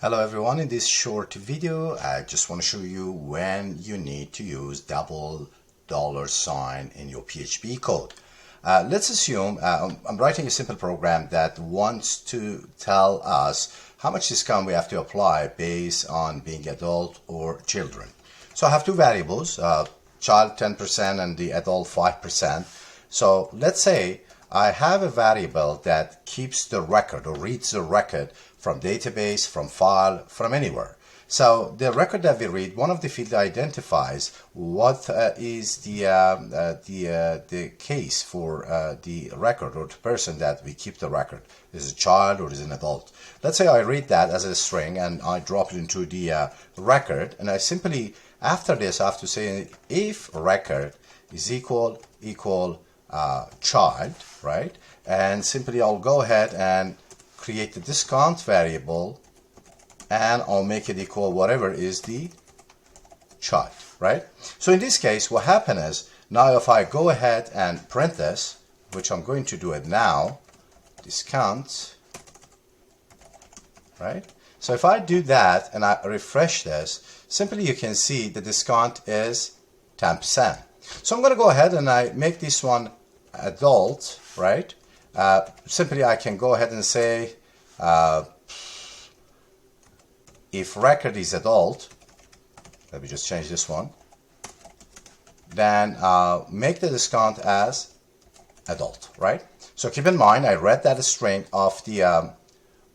Hello everyone, in this short video I just want to show you when you need to use double dollar sign in your PHP code. Let's assume I'm writing a simple program that wants to tell us how much discount we have to apply based on being adult or children. So I have two variables, child 10% and the adult 5%. So let's say I have a variable that keeps the record or reads the record from database, from file, from anywhere. So the record that we read, one of the fields identifies what is the case for the record or the person that we keep the record. Is it a child or is it an adult? Let's say I read that as a string and I drop it into the record, and I simply, after this, I have to say if record is equal child, right? And simply I'll go ahead and create the discount variable and I'll make it equal whatever is the child, right? So in this case, what happened is, now if I go ahead and print this, which I'm going to do it now, discount, right? So if I do that and I refresh this, simply you can see the discount is 10%. So I'm going to go ahead and I make this one adult, right? Simply I can go ahead and say if record is adult, let me just change this one, then make the discount as adult, right? So keep in mind I read that string of the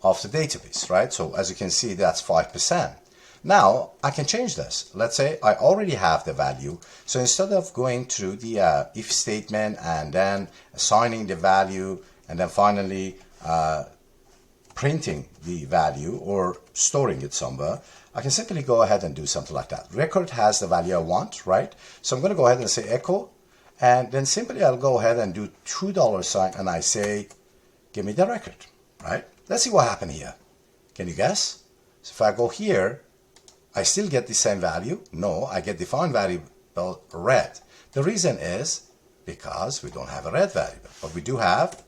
database, right? So as you can see, that's 5%. Now I can change this. Let's say I already have the value. So instead of going through the if statement and then assigning the value and then finally printing the value or storing it somewhere, I can simply go ahead and do something like that. Record has the value I want, right? So I'm going to go ahead and say echo, and then simply I'll go ahead and do $2 and I say give me the record, right? Let's see what happened here. Can you guess? So if I go here, I still get the same value. No, I get defined variable red. The reason is because we don't have a red variable, but we do have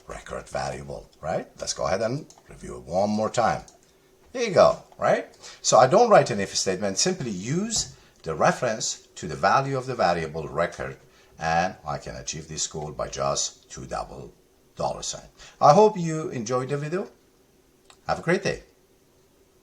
record variable, right? Let's go ahead and review it one more time. Here you go, right? So I don't write an if statement, simply use the reference to the value of the variable record, and I can achieve this goal by just $2. I hope you enjoyed the video. Have a great day.